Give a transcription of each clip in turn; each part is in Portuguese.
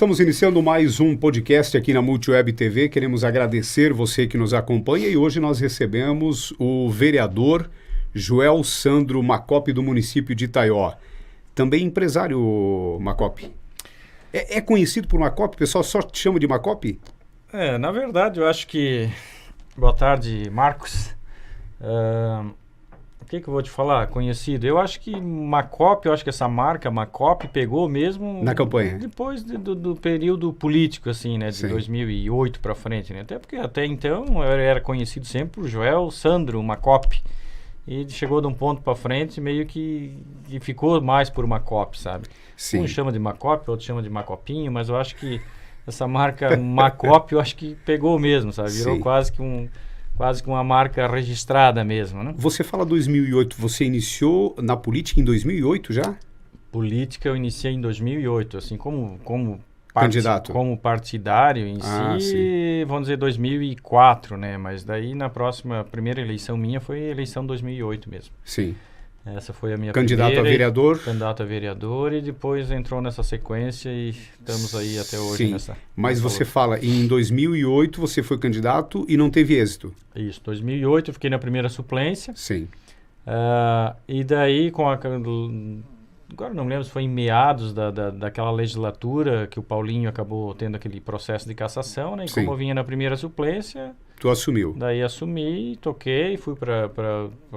estamos iniciando mais um podcast aqui na Multiweb TV. Queremos agradecer você que nos acompanha e hoje nós recebemos o vereador Joel Sandro Macop do município de Itaió. Também empresário, Macop. É conhecido por Macop? O pessoal só te chama de Macop? Na verdade, eu acho que... Boa tarde, Marcos. O que eu vou te falar? Conhecido. Eu acho que Macop, eu acho que essa marca Macop pegou mesmo... Na campanha. Depois do período político, assim, né? De Sim. 2008 para frente, né? Até porque até então eu era conhecido sempre por Joel Sandro Macop. E chegou de um ponto para frente meio que ficou mais por Macop, sabe? Sim. Um chama de Macop, outro chama de Macopinho, mas eu acho que essa marca Macop, eu acho que pegou mesmo, sabe? Virou Sim. quase que uma marca registrada mesmo, né? Você fala 2008, você iniciou na política em 2008 já? Política eu iniciei em 2008, assim, como Candidato. como partidário em si, vamos dizer 2004, né? Mas daí na primeira eleição minha foi a eleição 2008 mesmo. Sim. Essa foi a minha Candidato primeira. a vereador? Candidato a vereador e depois entrou nessa sequência e estamos aí até hoje Sim. nessa. Mas nessa você luta. fala, em 2008 você foi candidato e não teve êxito. Isso, 2008 eu fiquei na primeira suplência. Sim. E daí agora não me lembro se foi em meados daquela legislatura que o Paulinho acabou tendo aquele processo de cassação, né? E Sim. como eu vinha na primeira suplência, Tu assumiu. daí assumi, toquei, fui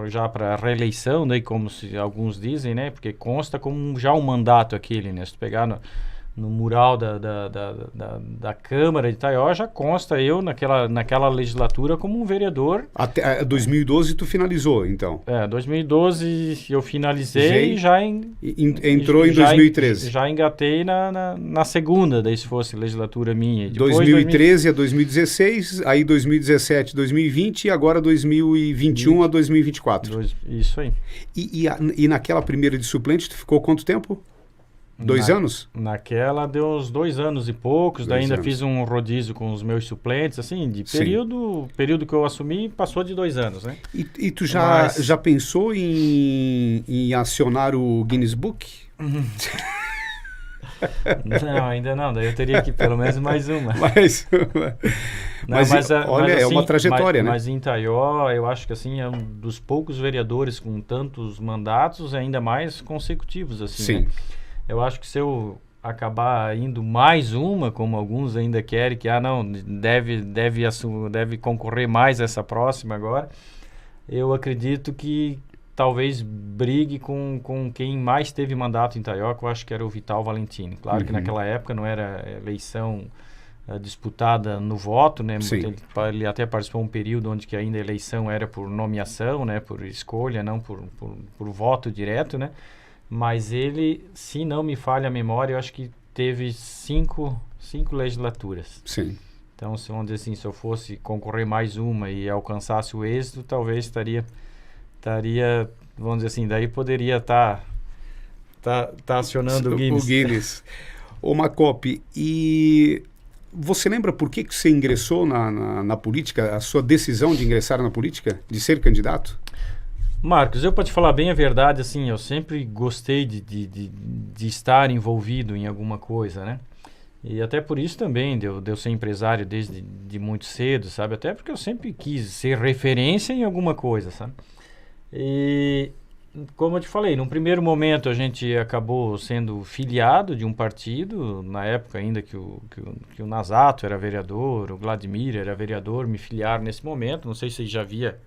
já para reeleição, daí como alguns dizem, né? Porque consta como já um mandato aquele, né? Se tu pegar no mural da Câmara de Itaió, já consta eu naquela legislatura como um vereador. Até 2012 tu finalizou, então. 2012 eu finalizei e já entrou em 2013. Já engatei na segunda, daí se fosse legislatura minha. Depois 2013 a 2016, aí 2017, 2020 e agora 2021 a 2024. Isso aí. E naquela primeira de suplente tu ficou quanto tempo? 2 anos? Naquela deu uns 2 anos e poucos, daí ainda fiz um rodízio com os meus suplentes, assim, de período que eu assumi, passou de 2 anos, né? E tu já pensou em acionar o Guinness Book? Não, ainda não, daí eu teria que pelo menos mais uma. Mas olha, é uma trajetória, né? Mas em Itaió, eu acho que assim, é um dos poucos vereadores com tantos mandatos, ainda mais consecutivos, assim, Sim. né? Eu acho que se eu acabar indo mais uma, como alguns ainda querem, que não, deve concorrer mais essa próxima agora, eu acredito que talvez brigue com quem mais teve mandato em Itaió, que eu acho que era o Vital Valentini. Claro que naquela época não era eleição disputada no voto, né? Ele até participou um período onde que ainda a eleição era por nomeação, né? Por escolha, não por voto direto, né? Mas ele, se não me falha a memória, eu acho que teve 5 legislaturas. Sim. Então, vamos dizer assim, se eu fosse concorrer mais uma e alcançasse o êxito, talvez estaria, vamos dizer assim, daí poderia estar acionando o Guinness. O Guinness. Ô Macop, e você lembra por que você ingressou na política, a sua decisão de ingressar na política, de ser candidato? Marcos, para te falar bem a verdade, assim, eu sempre gostei de estar envolvido em alguma coisa, né? E até por isso também, de eu ser empresário desde muito cedo, sabe? Até porque eu sempre quis ser referência em alguma coisa, sabe? E, como eu te falei, num primeiro momento a gente acabou sendo filiado de um partido, na época ainda que o Nazato era vereador, o Vladimir era vereador, me filiaram nesse momento, não sei se você já via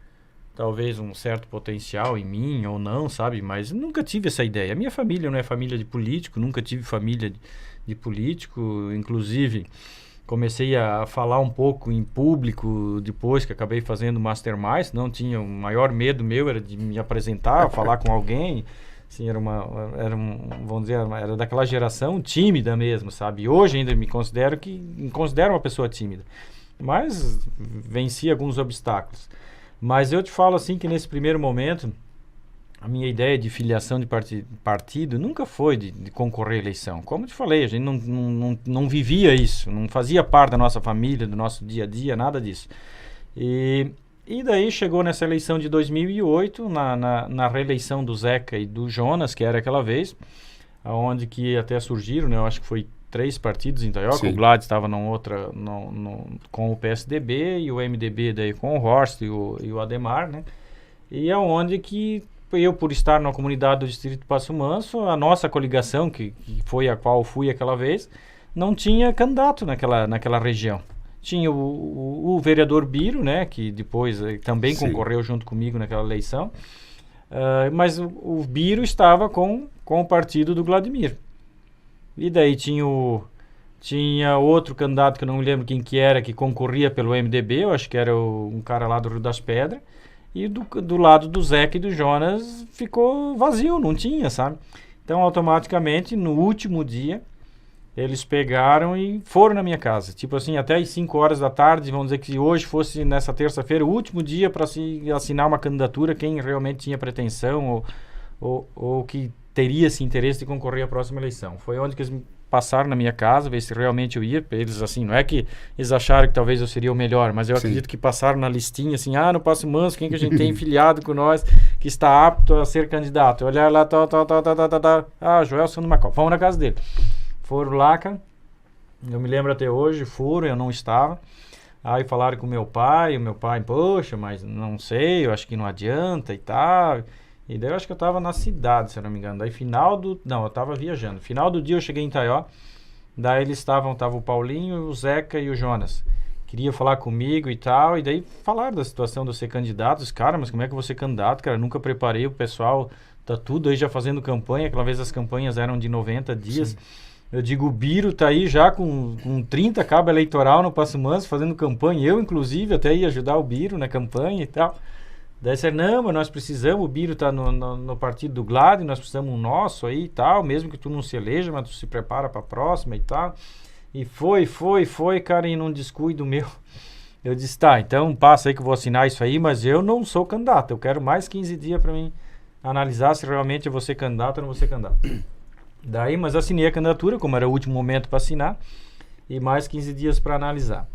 talvez um certo potencial em mim ou não, sabe? Mas nunca tive essa ideia. A minha família não é família de político, nunca tive família de político. Inclusive, comecei a falar um pouco em público depois que acabei fazendo Mastermind. Não tinha, o maior medo meu era de me apresentar, falar com alguém. Assim, vamos dizer, era daquela geração tímida mesmo, sabe? Hoje ainda me considero uma pessoa tímida. Mas venci alguns obstáculos. Mas eu te falo assim que nesse primeiro momento, a minha ideia de filiação de partido nunca foi de concorrer à eleição. Como eu te falei, a gente não vivia isso, não fazia parte da nossa família, do nosso dia a dia, nada disso. E daí chegou nessa eleição de 2008, na reeleição do Zeca e do Jonas, que era aquela vez, onde que até surgiram, né, eu acho que foi 3 partidos em Itaioca. Sim. O Gladys estava com o PSDB e o MDB daí com o Horst e o Ademar, né? E é onde que eu, por estar na comunidade do Distrito de Passo Manso, a nossa coligação, que foi a qual fui aquela vez, não tinha candidato naquela região. Tinha o vereador Biro, né, que depois também Sim. concorreu junto comigo naquela eleição, mas o Biro estava com o partido do Vladimir. E daí tinha outro candidato que eu não me lembro quem que era, que concorria pelo MDB, eu acho que era um cara lá do Rio das Pedras, e do lado do Zeca e do Jonas ficou vazio, não tinha, sabe? Então, automaticamente, no último dia, eles pegaram e foram na minha casa. Tipo assim, até às 5 horas da tarde, vamos dizer que hoje fosse nessa terça-feira, o último dia para se assinar uma candidatura, quem realmente tinha pretensão ou que teria esse interesse de concorrer à próxima eleição. Foi onde que eles passaram na minha casa, ver se realmente eu ia. Eles, assim, não é que eles acharam que talvez eu seria o melhor, mas eu acredito que passaram na listinha, assim, no Passo Manso, quem que a gente tem filiado com nós, que está apto a ser candidato. Olhar lá, Joel Sandro Macó. Vamos na casa dele. Foram lá, cara. Eu me lembro até hoje, eu não estava. Aí falaram com o meu pai, poxa, mas não sei, eu acho que não adianta e tal. E daí eu acho que eu tava na cidade, se eu não me engano. Daí não, eu tava viajando. Final do dia eu cheguei em Itaió. Daí eles tava o Paulinho, o Zeca e o Jonas. Queria falar comigo e tal. E daí falaram da situação de eu ser candidato. Cara, mas como é que eu vou ser candidato, cara? Nunca preparei o pessoal. Tá tudo aí já fazendo campanha. Aquela vez as campanhas eram de 90 dias. Sim. Eu digo, o Biro tá aí já com 30 cabo eleitoral no Passo Manso, fazendo campanha. Eu, inclusive, até ia ajudar o Biro na campanha e tal. Daí disseram, não, mas nós precisamos, o Biro tá no partido do Glad, nós precisamos um nosso aí e tal, mesmo que tu não se eleja, mas tu se prepara pra próxima e tal. E foi, cara, e num descuido meu. Eu disse, tá, então passa aí que eu vou assinar isso aí, mas eu não sou candidato, eu quero mais 15 dias pra mim analisar se realmente eu vou ser candidato ou não vou ser candidato. Daí, mas assinei a candidatura, como era o último momento para assinar, e mais 15 dias para analisar.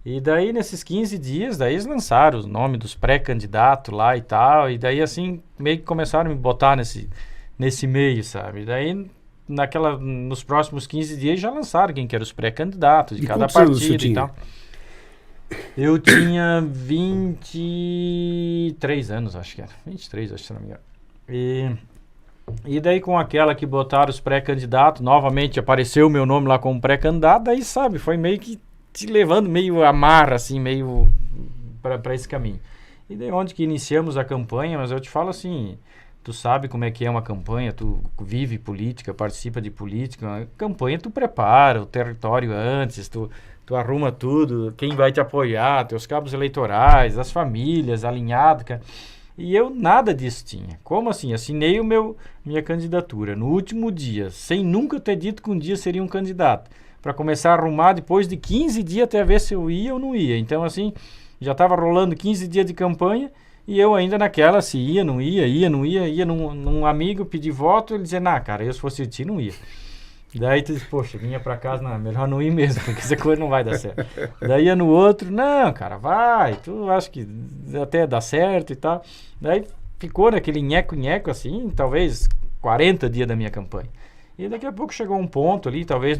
E daí, nesses 15 dias, daí eles lançaram os nomes dos pré-candidatos lá e tal, e daí, assim, meio que começaram a me botar nesse meio, sabe? E daí, nos próximos 15 dias, já lançaram quem que eram os pré-candidatos de cada partido e tal. Eu tinha 23 anos, acho que era. 23, acho que se não me engano. E daí com aquela que botaram os pré-candidatos, novamente apareceu o meu nome lá como pré-candidato, daí sabe, foi meio que te levando meio a mar, assim, meio para esse caminho. E daí onde que iniciamos a campanha, mas eu te falo assim, tu sabe como é que é uma campanha, tu vive política, participa de política, a campanha tu prepara o território antes, tu arruma tudo, quem vai te apoiar, teus cabos eleitorais, as famílias, alinhado, cara. E eu nada disso tinha. Como assim? Assinei minha candidatura no último dia, sem nunca ter dito que um dia seria um candidato. Para começar a arrumar depois de 15 dias até ver se eu ia ou não ia. Então, assim, já estava rolando 15 dias de campanha e eu ainda naquela, se ia, não ia num amigo pedir voto, ele dizia, cara, eu se fosse ti, não ia. Daí tu diz, poxa, vinha pra casa, não, melhor não ir mesmo, porque essa coisa não vai dar certo. Daí ia no outro, não, cara, vai, tu acha que até dá certo e tal. Daí ficou naquele nheco-nheco assim, talvez 40 dias da minha campanha. E daqui a pouco chegou um ponto ali, talvez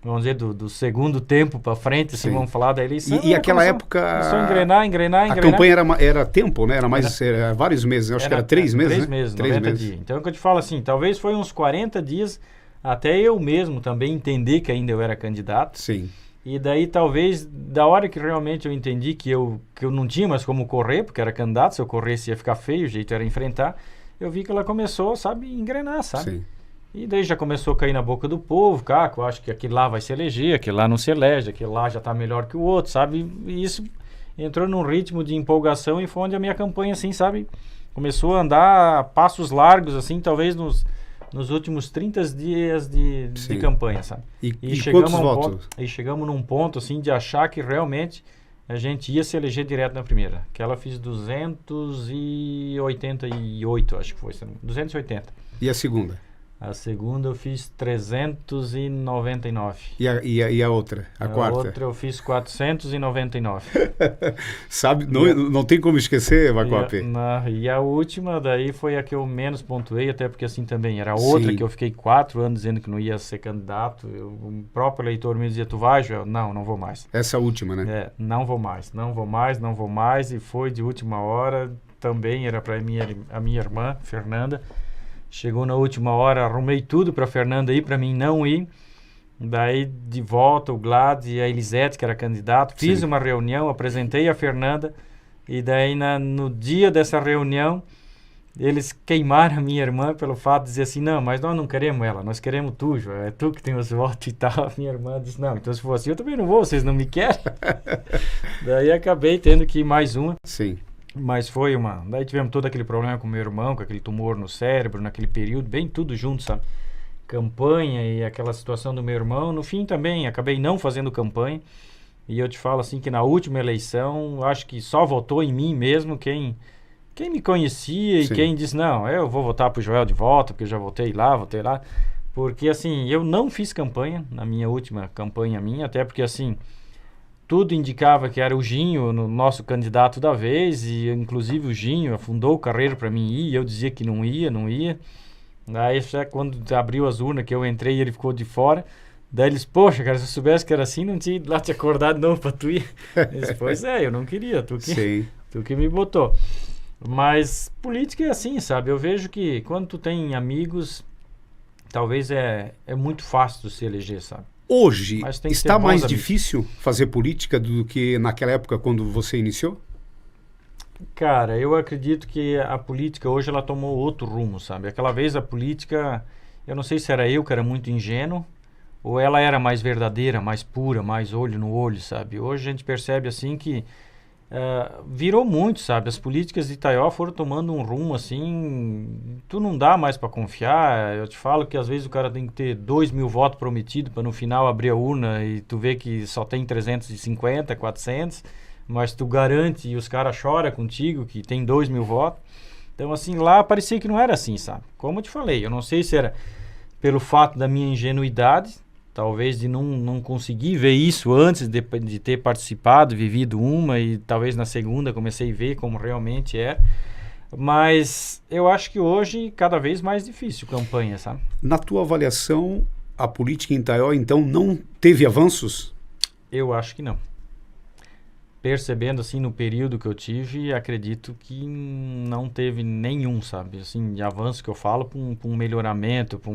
vamos dizer, do segundo tempo pra frente, assim, vamos falar da eleição. E aquela época... Começou a engrenar. A campanha era tempo, né? Era vários meses, eu acho que era 3 meses, 3 meses, 3 90 meses. dias. Então, é o que eu te falo assim, talvez foi uns 40 dias até eu mesmo também entender que ainda eu era candidato. Sim. E daí talvez, da hora que realmente eu entendi que eu não tinha mais como correr, porque era candidato, se eu corresse ia ficar feio, o jeito era enfrentar, eu vi que ela começou, sabe, a engrenar, sabe? Sim. E daí já começou a cair na boca do povo, cara, eu acho que aquele lá vai se eleger, aquele lá não se elege, aquele lá já tá melhor que o outro, sabe? E isso entrou num ritmo de empolgação e foi onde a minha campanha, assim, sabe, começou a andar a passos largos, assim, talvez nos últimos 30 dias de campanha, sabe? E chegamos quantos votos? E chegamos num ponto, assim, de achar que realmente a gente ia se eleger direto na primeira. Que ela fiz 288, acho que foi. 280. E a segunda? A segunda eu fiz 399. E a outra? A quarta? A outra eu fiz 499. Sabe, não tem como esquecer, Macop. E a última daí foi a que eu menos pontuei, até porque assim também era outra. Sim. Que eu fiquei 4 anos dizendo que não ia ser candidato. O próprio eleitor me dizia, tu vai, Joel? Não vou mais. Essa última, né? Não vou mais. E foi de última hora, também era para a minha irmã, Fernanda. Chegou na última hora, arrumei tudo para a Fernanda ir, para mim não ir. Daí, de volta, o Glad e a Elisete, que era candidato, fiz uma reunião, apresentei a Fernanda. E daí, no dia dessa reunião, eles queimaram a minha irmã pelo fato de dizer assim, não, mas nós não queremos ela, nós queremos tu, João, é tu que tem os votos e tal. A minha irmã disse, não, então se for assim, eu também não vou, vocês não me querem. Daí, acabei tendo que ir mais uma. Sim. Mas foi daí tivemos todo aquele problema com meu irmão, com aquele tumor no cérebro, naquele período, bem tudo junto, sabe? Campanha e aquela situação do meu irmão. No fim também, acabei não fazendo campanha. E eu te falo assim que na última eleição, acho que só votou em mim mesmo quem me conhecia e quem disse, não, eu vou votar pro Joel de volta, porque eu já votei lá. Porque assim, eu não fiz campanha na minha última campanha minha, até porque assim... Tudo indicava que era o Ginho, no nosso candidato da vez, e inclusive o Ginho afundou o carreiro para mim ir, e eu dizia que não ia. Aí já quando abriu as urnas, que eu entrei e ele ficou de fora, daí eles, poxa, cara, se eu soubesse que era assim, não tinha ido lá te acordar de novo para tu ir. Disse, pois eu não queria, tu que me botou. Mas política é assim, sabe? Eu vejo que quando tu tem amigos, talvez é muito fácil de se eleger, sabe? Hoje, está mais difícil fazer política do que naquela época quando você iniciou? Cara, eu acredito que a política hoje ela tomou outro rumo, sabe? Aquela vez a política, eu não sei se era eu que era muito ingênuo, ou ela era mais verdadeira, mais pura, mais olho no olho, sabe? Hoje a gente percebe assim que virou muito, sabe? As políticas de Itaió foram tomando um rumo assim, tu não dá mais para confiar. Eu te falo que às vezes o cara tem que ter 2.000 votos prometidos para no final abrir a urna e tu vê que só tem 350, 400, mas tu garante e os caras choram contigo que tem 2.000 votos. Então assim, lá parecia que não era assim, sabe? Como eu te falei, eu não sei se era pelo fato da minha ingenuidade, talvez de não conseguir ver isso antes de ter participado, vivido uma, e talvez na segunda comecei a ver como realmente é. Mas eu acho que hoje cada vez mais difícil campanha, sabe? Na tua avaliação, a política em Itaió, então, não teve avanços? Eu acho que não. Percebendo assim no período que eu tive, acredito que não teve nenhum, sabe? Assim, de avanço que eu falo para um melhoramento, para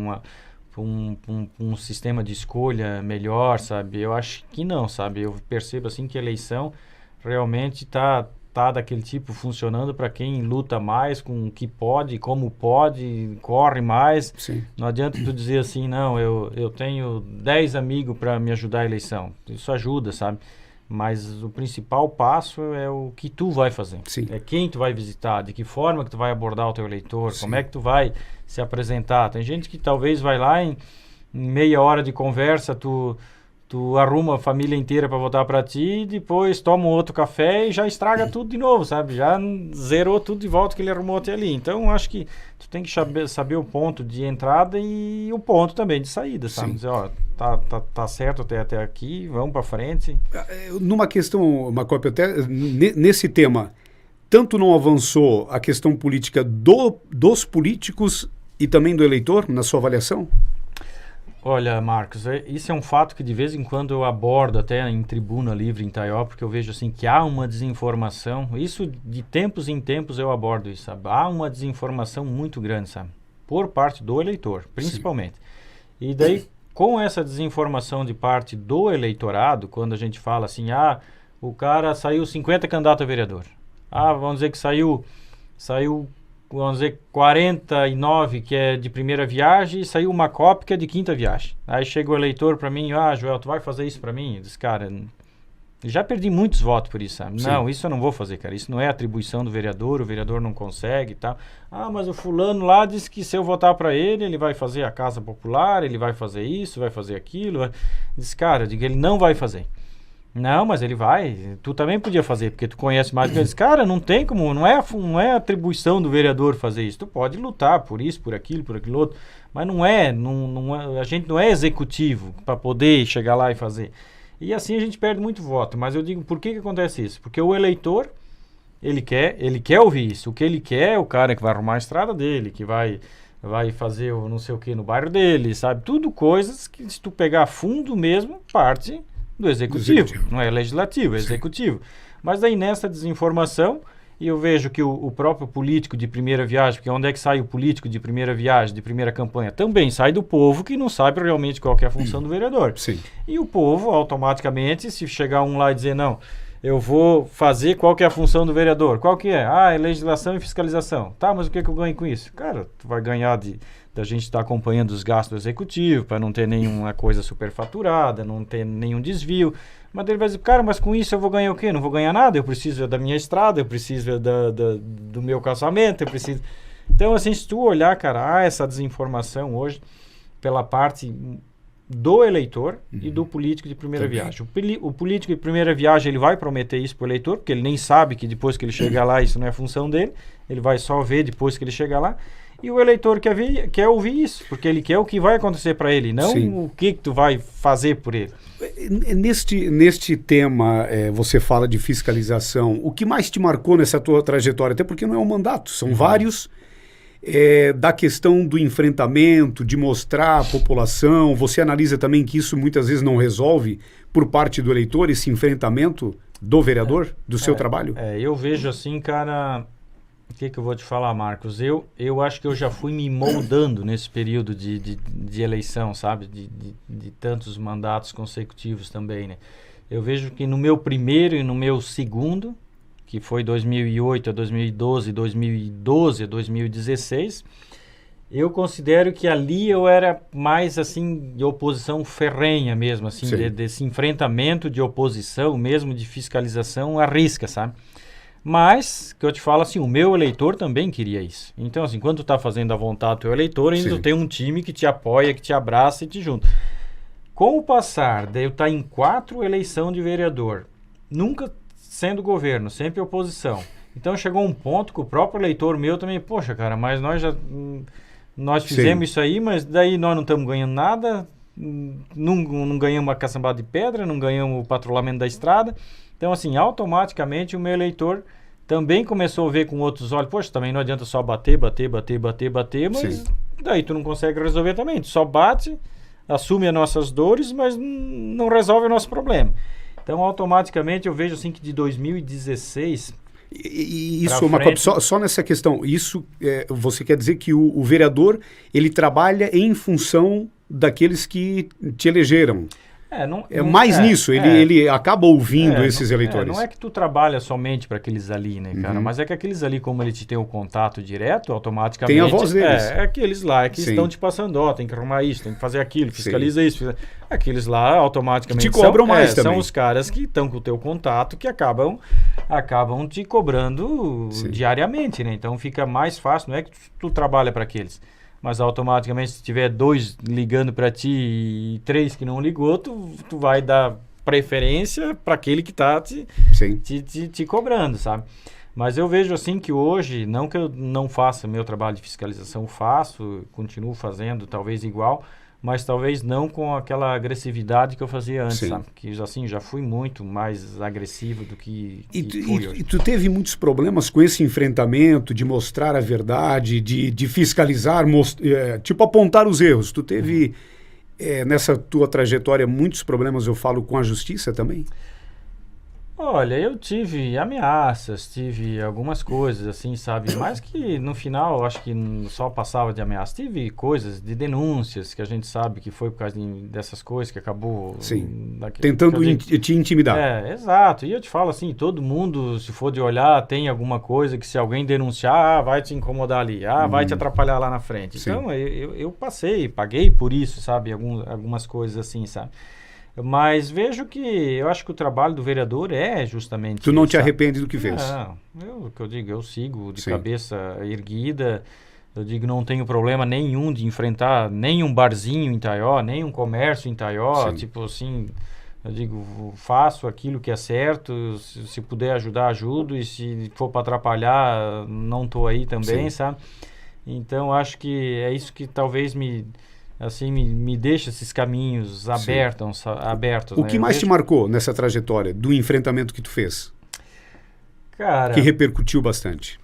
um sistema de escolha melhor, sabe? Eu acho que não, sabe? Eu percebo assim que a eleição realmente tá daquele tipo funcionando para quem luta mais com o que pode, como pode, corre mais. Sim. Não adianta tu dizer assim, não, eu tenho 10 amigos para me ajudar a eleição. Isso ajuda, sabe? Mas o principal passo é o que tu vai fazer. Sim. É quem tu vai visitar, de que forma que tu vai abordar o teu eleitor, como é que tu vai se apresentar. Tem gente que talvez vai lá em meia hora de conversa, tu arruma a família inteira para votar para ti, depois toma um outro café e já estraga tudo de novo, sabe? Já zerou tudo de volta que ele arrumou até ali. Então, acho que tu tem que saber o ponto de entrada e o ponto também de saída, sabe? Dizer, ó, tá certo até aqui, vamos para frente. Numa questão, Macop, até nesse tema, tanto não avançou a questão política dos políticos e também do eleitor, na sua avaliação? Olha, Marcos, isso é um fato que de vez em quando eu abordo até em Tribuna Livre em Itaió, porque eu vejo assim que há uma desinformação. Isso de tempos em tempos eu abordo isso, sabe? Há uma desinformação muito grande, sabe? Por parte do eleitor, principalmente. Sim. E daí, com essa desinformação de parte do eleitorado, quando a gente fala assim, o cara saiu 50 candidatos a vereador. Vamos dizer que saiu, vamos dizer, 49 que é de primeira viagem e saiu uma cópia que é de quinta viagem. Aí chega o eleitor para mim, Joel, tu vai fazer isso para mim? Eu disse, cara, já perdi muitos votos por isso, sabe? Sim. Não, isso eu não vou fazer, cara. Isso não é atribuição do vereador, o vereador não consegue e tal. Mas o fulano lá disse que se eu votar para ele vai fazer a casa popular, ele vai fazer isso, vai fazer aquilo. Eu disse, cara, eu digo, ele não vai fazer. Não, mas ele vai. Tu também podia fazer, porque tu conhece mais que eles. Cara, não tem como, não é atribuição do vereador fazer isso. Tu pode lutar por isso, por aquilo outro, mas a gente não é executivo para poder chegar lá e fazer. E assim a gente perde muito voto. Mas eu digo, por que acontece isso? Porque o eleitor, ele quer ouvir isso. O que ele quer é o cara que vai arrumar a estrada dele, que vai fazer o não sei o que no bairro dele, sabe? Tudo coisas que, se tu pegar fundo mesmo, parte do executivo. Não é legislativo, é executivo. Mas daí nessa desinformação, e eu vejo que o próprio político de primeira viagem, porque onde é que sai o político de primeira viagem, de primeira campanha? Também sai do povo que não sabe realmente qual que é a função do vereador. Sim. E o povo, automaticamente, se chegar um lá e dizer, não, eu vou fazer qual que é a função do vereador. Qual que é? Ah, é legislação e fiscalização. Tá, mas o que eu ganho com isso? Cara, tu vai ganhar da gente estar acompanhando os gastos do executivo, para não ter nenhuma coisa superfaturada, não ter nenhum desvio. Mas ele vai dizer, cara, mas com isso eu vou ganhar o quê? Não vou ganhar nada, eu preciso da minha estrada, eu preciso do meu calçamento, eu preciso... Então, assim, se tu olhar, cara, essa desinformação hoje, pela parte do eleitor e do político de primeira viagem. O político de primeira viagem, ele vai prometer isso para o eleitor, porque ele nem sabe que depois que ele chegar lá, isso não é função dele, ele vai só ver depois que ele chegar lá. E o eleitor quer ouvir isso, porque ele quer o que vai acontecer para ele, não o que tu vai fazer por ele. Neste tema, você fala de fiscalização. O que mais te marcou nessa tua trajetória? Até porque não é um mandato, são vários... da questão do enfrentamento, de mostrar à população, você analisa também que isso muitas vezes não resolve por parte do eleitor, esse enfrentamento do vereador, do seu trabalho? Eu vejo assim, cara, o que eu vou te falar, Marcos? Eu acho que eu já fui me moldando nesse período de eleição, sabe? De tantos mandatos consecutivos também, né? Eu vejo que no meu primeiro e no meu segundo, que foi 2008 a 2012, 2012 a 2016, eu considero que ali eu era mais, assim, de oposição ferrenha mesmo, assim, desse enfrentamento de oposição mesmo, de fiscalização à risca, sabe? Mas, que eu te falo assim, o meu eleitor também queria isso. Então, assim, quando tu tá fazendo a vontade do teu eleitor, ainda tu tem um time que te apoia, que te abraça e te junta. Com o passar de eu estar em 4 eleições de vereador, nunca sendo governo, sempre oposição. Então chegou um ponto que o próprio eleitor meu também, poxa, cara, mas nós fizemos isso aí, mas daí nós não estamos ganhando nada, não ganhamos a caçambada de pedra, não ganhamos o patrulhamento da estrada. Então, assim, automaticamente o meu eleitor também começou a ver com outros olhos, poxa, também não adianta só bater, mas daí tu não consegue resolver também, tu só bate, assume as nossas dores, mas não resolve o nosso problema. Então, automaticamente, eu vejo assim que de 2016... E isso, Macop, só nessa questão, isso você quer dizer que o vereador, ele trabalha em função daqueles que te elegeram. Nisso, ele acaba ouvindo esses eleitores. Não é que tu trabalha somente para aqueles ali, né, cara? Mas é que aqueles ali, como ele te tem o contato direto, automaticamente... Tem a voz deles. Aqueles lá que estão te passando, tem que arrumar isso, tem que fazer aquilo, fiscaliza isso. Aqueles lá, automaticamente... Te cobram mais também. São os caras que estão com o teu contato, que acabam te cobrando diariamente, né? Então fica mais fácil, não é que tu trabalha para aqueles... Mas automaticamente, se tiver 2 ligando para ti e 3 que não ligou, tu vai dar preferência para aquele que está te cobrando, sabe? Mas eu vejo assim que hoje, não que eu não faça meu trabalho de fiscalização, continuo fazendo, talvez igual, mas talvez não com aquela agressividade que eu fazia antes, sabe? Que assim, já fui muito mais agressivo do que fui hoje. E tu teve muitos problemas com esse enfrentamento, de mostrar a verdade, de fiscalizar, tipo apontar os erros. Tu teve, nessa tua trajetória, muitos problemas, eu falo, com a justiça também? Olha, eu tive ameaças, tive algumas coisas assim, sabe? Mas que no final, acho que só passava de ameaças. Tive coisas de denúncias que a gente sabe que foi por causa dessas coisas que acabou... Tentando te intimidar. Exato. E eu te falo assim, todo mundo, se for de olhar, tem alguma coisa que se alguém denunciar, vai te incomodar ali, vai te atrapalhar lá na frente. Então, eu paguei por isso, sabe? Algumas coisas assim, sabe? Mas vejo que eu acho que o trabalho do vereador é justamente... Tu não te arrepende do que fez? Não, eu sigo de cabeça erguida. Eu digo, não tenho problema nenhum de enfrentar nem um barzinho em Taió, nem um comércio em Taió. Tipo assim, Eu digo, faço aquilo que é certo, se puder ajudar, ajudo, e se for para atrapalhar, não estou aí também, Sim. sabe? Então, acho que é isso que talvez me deixa esses caminhos abertos, O né? que Eu mais te vejo, marcou nessa trajetória do enfrentamento que tu fez? Que cara, repercutiu bastante.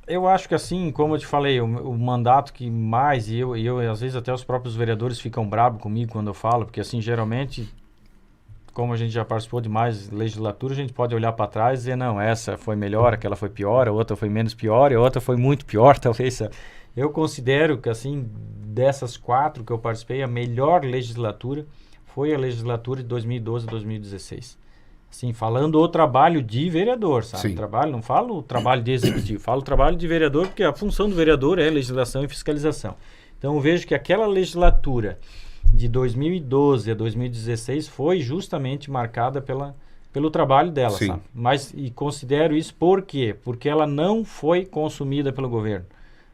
eu acho que assim, como eu te falei, o mandato que mais, e eu, às vezes até os próprios vereadores ficam bravos comigo quando eu falo, porque assim, geralmente, como a gente já participou de mais legislatura, a gente pode olhar para trás e dizer, não, essa foi melhor, aquela foi pior, a outra foi menos pior, e a outra foi muito pior, talvez. Eu considero que, assim, dessas 4 que eu participei, a melhor legislatura foi a legislatura de 2012 a 2016. Assim, falando o trabalho de vereador, sabe? Sim. Trabalho, não falo o trabalho de executivo, falo o trabalho de vereador, porque a função do vereador é legislação e fiscalização. Então, eu vejo que aquela legislatura de 2012 a 2016 foi justamente marcada pelo trabalho dela, Sim. sabe? Mas, e considero isso por quê? Porque ela não foi consumida pelo governo.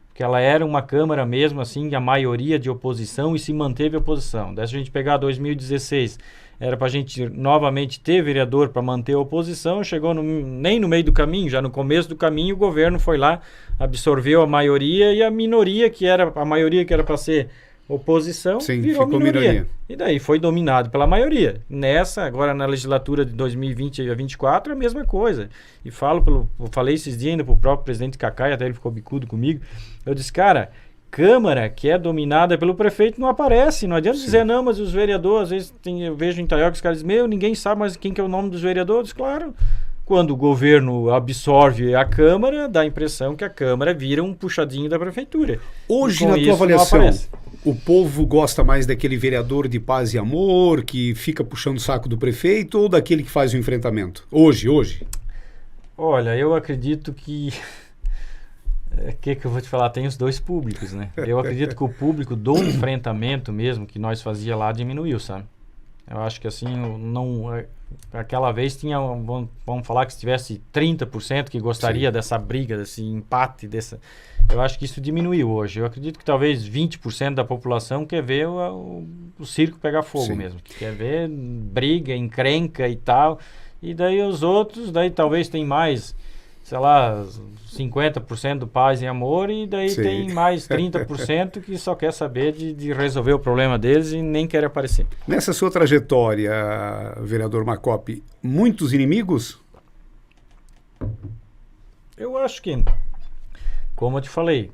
Porque ela era uma Câmara mesmo, assim, a maioria de oposição e se manteve oposição. Daí se a gente pegar 2016, era para a gente novamente ter vereador para manter a oposição, chegou nem no meio do caminho, já no começo do caminho o governo foi lá, absorveu a maioria e a minoria, que era a maioria que era para ser oposição, Sim, virou ficou minoria. minoria. E daí foi dominado pela maioria. Nessa, agora na legislatura de 2020 a 2024, a mesma coisa. E eu falei esses dias ainda pro próprio presidente Cacai, até ele ficou bicudo comigo. Eu disse, cara, Câmara que é dominada pelo prefeito não aparece. Não adianta dizer, não, mas os vereadores, às vezes eu vejo em Itaioca, os caras dizem, ninguém sabe mais quem que é o nome dos vereadores. Claro, quando o governo absorve a Câmara, dá a impressão que a Câmara vira um puxadinho da prefeitura. Hoje, E com na tua isso, não avaliação, aparece. o povo gosta mais daquele vereador de paz e amor, que fica puxando o saco do prefeito, ou daquele que faz o enfrentamento? Hoje. Olha, eu acredito que... O que eu vou te falar? Tem os dois públicos, né? Eu acredito que o público do enfrentamento mesmo que nós fazia lá diminuiu, sabe? Eu acho que assim, aquela vez tinha, vamos falar que se tivesse 30% que gostaria dessa briga, desse empate, eu acho que isso diminuiu hoje. Eu acredito que talvez 20% da população quer ver o circo pegar fogo mesmo, que quer ver briga, encrenca e tal. E daí os outros, daí talvez tem mais, sei lá, 50% do paz e amor, e daí tem mais 30% que só quer saber de resolver o problema deles e nem quer aparecer. Nessa sua trajetória, vereador Macop, muitos inimigos? Eu acho que, como eu te falei,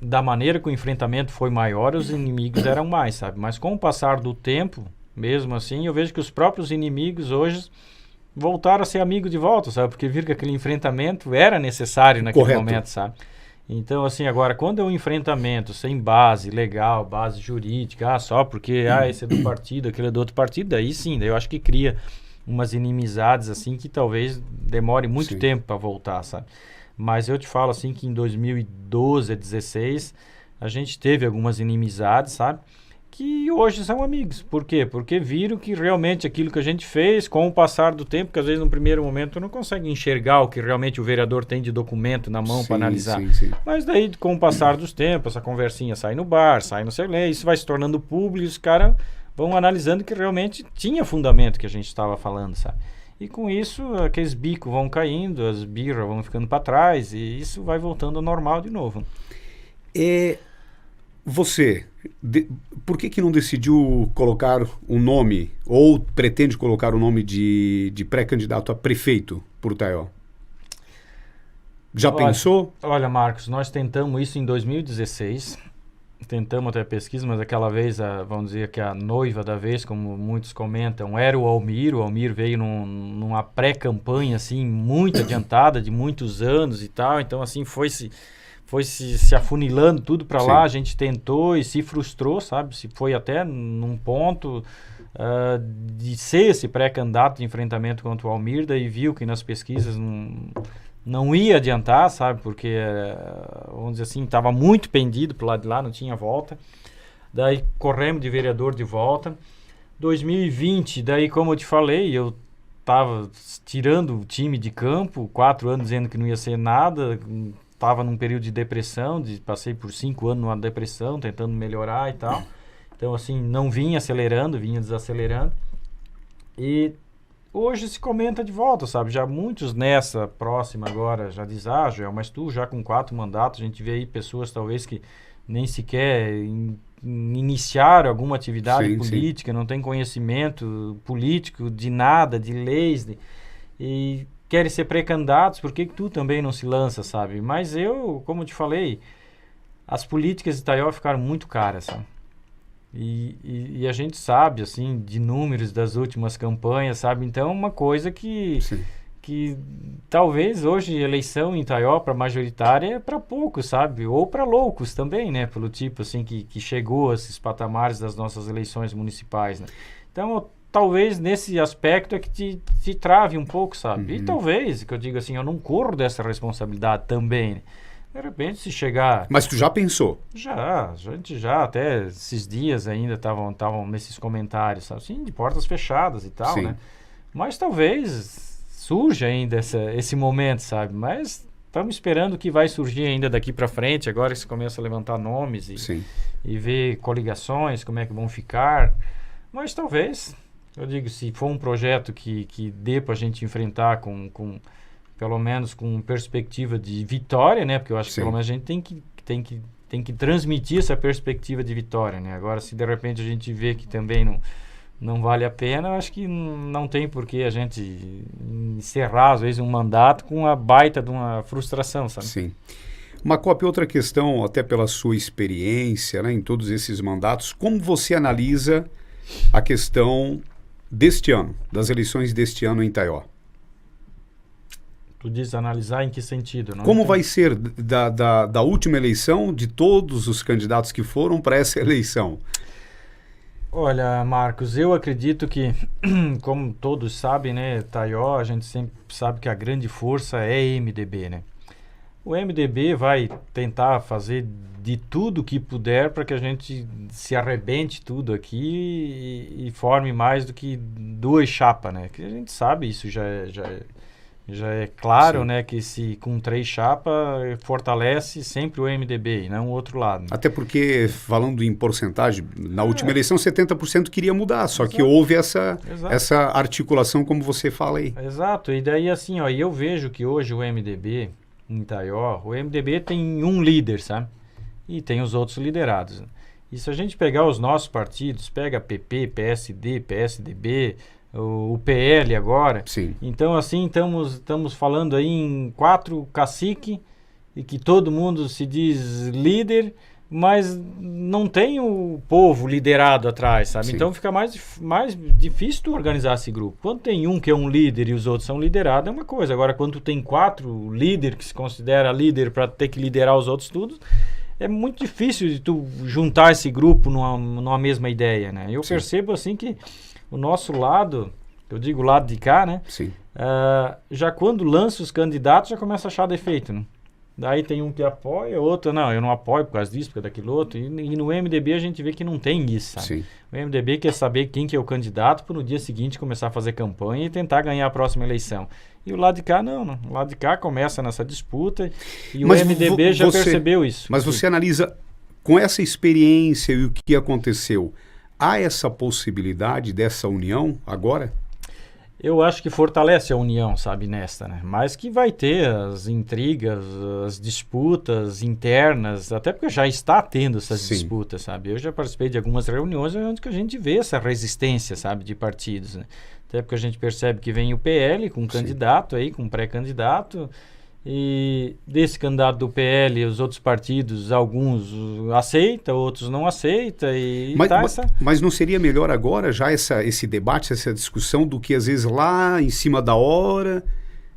da maneira que o enfrentamento foi maior, os inimigos eram mais, sabe? Mas com o passar do tempo, mesmo assim, eu vejo que os próprios inimigos hoje voltaram a ser amigos de volta, sabe? Porque viram que aquele enfrentamento era necessário naquele momento, sabe? Então, assim, agora, quando é um enfrentamento sem base legal, base jurídica, só porque esse é do partido, aquele é do outro partido, daí sim, daí eu acho que cria umas inimizades, assim, que talvez demore muito tempo para voltar, sabe? Mas eu te falo, assim, que em 2012 a 2016, a gente teve algumas inimizades, sabe? Que hoje são amigos. Por quê? Porque viram que realmente aquilo que a gente fez, com o passar do tempo, que às vezes no primeiro momento não consegue enxergar o que realmente o vereador tem de documento na mão para analisar. Mas daí, com o passar dos tempos, essa conversinha sai no bar, sai no celular, isso vai se tornando público e os caras vão analisando que realmente tinha fundamento que a gente estava falando, sabe? E com isso, aqueles bicos vão caindo, as birras vão ficando para trás e isso vai voltando ao normal de novo. Você, por que não decidiu colocar um nome, ou pretende colocar o nome de pré-candidato a prefeito por Taió? Já pensou? Olha, Marcos, nós tentamos isso em 2016, tentamos até pesquisa, mas aquela vez, vamos dizer que a noiva da vez, como muitos comentam, era o Almir veio numa pré-campanha, assim, muito adiantada, de muitos anos e tal, então, assim, foi se afunilando tudo para lá, a gente tentou e se frustrou, sabe? Se foi até num ponto de ser esse pré-candidato de enfrentamento contra o Almir, daí viu que nas pesquisas não ia adiantar, sabe? Porque, vamos dizer assim, estava muito pendido pro lado de lá, não tinha volta. Daí corremos de vereador de volta. 2020, daí como eu te falei, eu estava tirando o time de campo, 4 anos dizendo que não ia ser nada, estava num período de depressão, passei por 5 anos numa depressão, tentando melhorar e tal. Então, assim, não vinha acelerando, vinha desacelerando. E hoje se comenta de volta, sabe? Já muitos nessa próxima agora já diz, Joel, mas tu já com 4 mandatos, a gente vê aí pessoas talvez que nem sequer iniciaram alguma atividade política, não tem conhecimento político de nada, de leis, e querem ser pré-candidatos, por que tu também não se lança, sabe? Mas eu, como eu te falei, as políticas de Itaió ficaram muito caras, sabe? E a gente sabe, assim, de números das últimas campanhas, sabe? Então, uma coisa que talvez hoje eleição em Itaió para majoritária é para poucos, sabe? Ou para loucos também, né? Pelo tipo, assim, que chegou a esses patamares das nossas eleições municipais, né? Então, talvez nesse aspecto é que te trave um pouco, sabe? E talvez, que eu digo assim, eu não corro dessa responsabilidade também, né? De repente, se chegar... Mas tu já pensou? Já, a gente já, até esses dias ainda estavam nesses comentários, sabe? Assim, de portas fechadas e tal, né? Mas talvez surja ainda esse momento, sabe? Mas estamos esperando que vai surgir ainda daqui para frente, agora que se começa a levantar nomes e ver coligações, como é que vão ficar. Mas talvez, eu digo, se for um projeto que dê para a gente enfrentar com pelo menos com perspectiva de vitória, né? Porque eu acho que pelo menos a gente tem que transmitir essa perspectiva de vitória, né? Agora, se de repente a gente vê que também não vale a pena, eu acho que não tem por que a gente encerrar, às vezes, um mandato com a baita de uma frustração, sabe? Sim. Macop, outra questão, até pela sua experiência, né, em todos esses mandatos, como você analisa a questão deste ano, das eleições deste ano em Itaió? Tu diz analisar em que sentido? Como vai ser da última eleição, de todos os candidatos que foram para essa eleição? Olha, Marcos, eu acredito que, como todos sabem, né, Itaió, a gente sempre sabe que a grande força é MDB, né? O MDB vai tentar fazer de tudo que puder para que a gente se arrebente tudo aqui e forme mais do que 2 chapas, né? Que a gente sabe, isso já é claro, né, que se com 3 chapas fortalece sempre o MDB e não o outro lado. Né? Até porque, falando em porcentagem, na última eleição 70% queria mudar, só que houve essa articulação como você fala aí. Exato, e daí assim, ó, eu vejo que hoje o MDB em Itaió, o MDB tem um líder, sabe? E tem os outros liderados. E se a gente pegar os nossos partidos, pega PP, PSD, PSDB, o PL agora. Sim. Então, assim, estamos falando aí em 4 caciques e que todo mundo se diz líder, mas não tem o povo liderado atrás, sabe? Sim. Então fica mais difícil tu organizar esse grupo. Quando tem um que é um líder e os outros são liderados, é uma coisa. Agora, quando tu tem 4 líderes que se considera líder para ter que liderar os outros tudo, é muito difícil de tu juntar esse grupo numa mesma ideia, né? Eu percebo, assim, que o nosso lado, eu digo lado de cá, né? Sim. Já quando lança os candidatos, já começa a achar defeito, né? Daí tem um que apoia, outro, não, eu não apoio por causa disso, por causa daquilo outro. E no MDB a gente vê que não tem isso, sabe? Sim. O MDB quer saber quem que é o candidato para no dia seguinte começar a fazer campanha e tentar ganhar a próxima eleição. E o lado de cá, não. O lado de cá começa nessa disputa e mas o MDB já percebeu isso. Mas você analisa, com essa experiência e o que aconteceu, há essa possibilidade dessa união agora? Eu acho que fortalece a união, sabe, nesta, né? Mas que vai ter as intrigas, as disputas internas, até porque já está tendo essas disputas, sabe? Eu já participei de algumas reuniões onde a gente vê essa resistência, sabe, de partidos, né? Até porque a gente percebe que vem o PL com um candidato aí, com um pré-candidato, e desse candidato do PL, os outros partidos, alguns aceitam, outros não aceitam. Mas não seria melhor agora já esse debate, essa discussão, do que às vezes lá em cima da hora,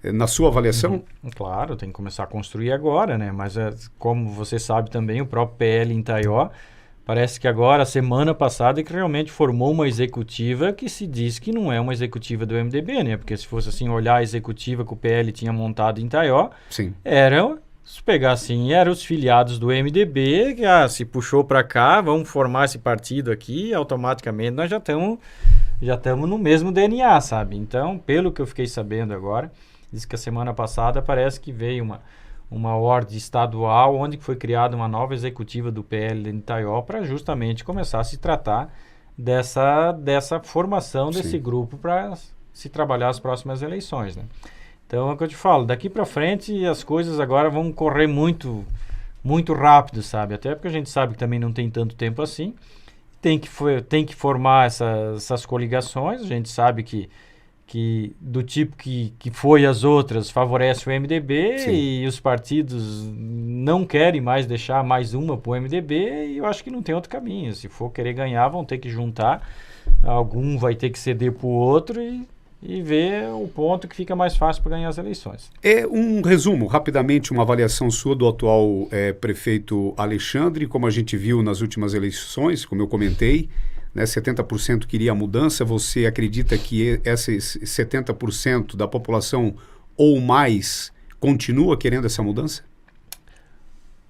na sua avaliação? Claro, tem que começar a construir agora, né? Mas como você sabe também, o próprio PL em Itaió, parece que agora, semana passada, que realmente formou uma executiva que se diz que não é uma executiva do MDB, né? Porque se fosse assim, olhar a executiva que o PL tinha montado em Itaió, se pegar assim, eram os filiados do MDB, que se puxou para cá, vamos formar esse partido aqui, e automaticamente nós já estamos no mesmo DNA, sabe? Então, pelo que eu fiquei sabendo agora, diz que a semana passada parece que veio uma ordem estadual onde foi criada uma nova executiva do PL em Itaió para justamente começar a se tratar dessa formação desse grupo se trabalhar as próximas eleições, né? Então é o que eu te falo, daqui para frente as coisas agora vão correr muito, muito rápido, sabe? Até porque a gente sabe que também não tem tanto tempo assim. Tem que formar essas coligações, a gente sabe que do tipo que foi as outras favorece o MDB. Sim. E os partidos não querem mais deixar mais uma para o MDB e eu acho que não tem outro caminho. Se for querer ganhar, vão ter que juntar, algum vai ter que ceder para o outro e ver o ponto que fica mais fácil para ganhar as eleições. É um resumo, rapidamente, uma avaliação sua do atual prefeito Alexandre, como a gente viu nas últimas eleições, como eu comentei, né, 70% queria a mudança. Você acredita que esses 70% da população ou mais continua querendo essa mudança?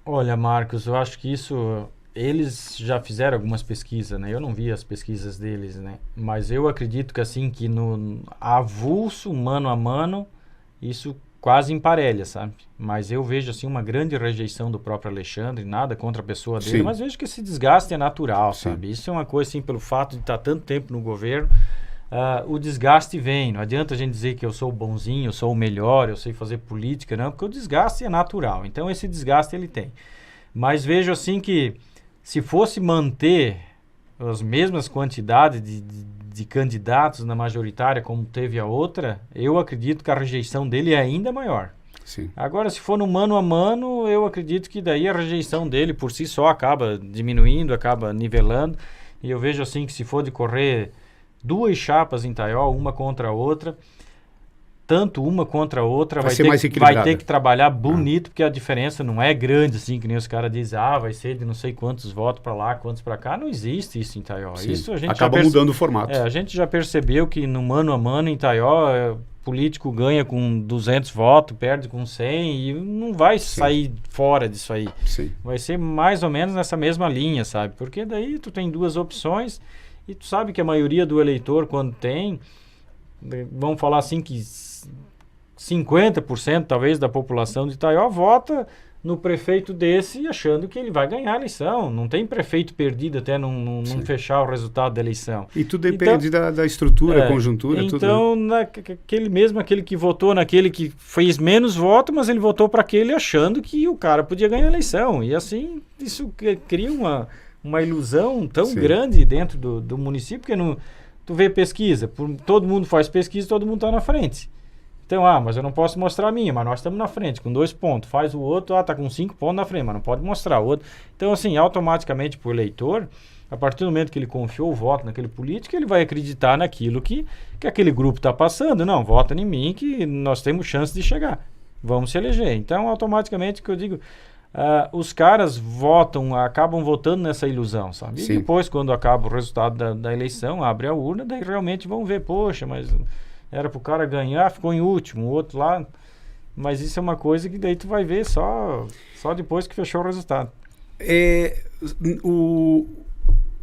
Olha, Marcos, eu acho que isso... Eles já fizeram algumas pesquisas, né? Eu não vi as pesquisas deles, né? Mas eu acredito que assim, que no avulso, mano a mano, isso quase emparelha, sabe? Mas eu vejo assim uma grande rejeição do próprio Alexandre, nada contra a pessoa dele, sim, mas vejo que esse desgaste é natural, sim, sabe? Isso é uma coisa assim, pelo fato de estar tanto tempo no governo, o desgaste vem. Não adianta a gente dizer que eu sou o bonzinho, eu sou o melhor, eu sei fazer política, não, porque o desgaste é natural. Então esse desgaste ele tem. Mas vejo assim que se fosse manter as mesmas quantidades de candidatos na majoritária como teve a outra, eu acredito que a rejeição dele é ainda maior. Sim. Agora, se for no mano a mano, eu acredito que daí a rejeição dele por si só acaba diminuindo, acaba nivelando. E eu vejo assim que se for de correr duas chapas em Ittaió, uma contra a outra, tanto uma contra a outra vai ter que trabalhar bonito, porque a diferença não é grande, assim, que nem os caras dizem, vai ser de não sei quantos votos para lá, quantos para cá. Não existe isso em Ittaió. Isso a gente acaba mudando o formato. A gente já percebeu que no mano a mano em Ittaió, político ganha com 200 votos, perde com 100 e não vai sair fora disso aí. Sim. Vai ser mais ou menos nessa mesma linha, sabe? Porque daí tu tem duas opções e tu sabe que a maioria do eleitor, quando tem, vamos falar assim que 50% talvez da população de Ittaió vota no prefeito desse achando que ele vai ganhar a eleição. Não tem prefeito perdido até não fechar o resultado da eleição. E tudo depende da estrutura, conjuntura. Então, tudo. Aquele que votou naquele que fez menos voto, mas ele votou para aquele achando que o cara podia ganhar a eleição. E assim, isso cria uma ilusão tão grande dentro do município, porque tu vê pesquisa, todo mundo faz pesquisa, todo mundo está na frente. Então, mas eu não posso mostrar a minha, mas nós estamos na frente, com 2 pontos. Faz o outro, está com 5 pontos na frente, mas não pode mostrar o outro. Então, assim, automaticamente para o eleitor, a partir do momento que ele confiou o voto naquele político, ele vai acreditar naquilo que aquele grupo está passando. Não, vota em mim que nós temos chance de chegar. Vamos se eleger. Então, automaticamente, o que eu digo, os caras acabam votando nessa ilusão, sabe? E depois, quando acaba o resultado da eleição, abre a urna, daí realmente vão ver, poxa, mas... Era pro cara ganhar, ficou em último, o outro lá. Mas isso é uma coisa que daí tu vai ver só depois que fechou o resultado.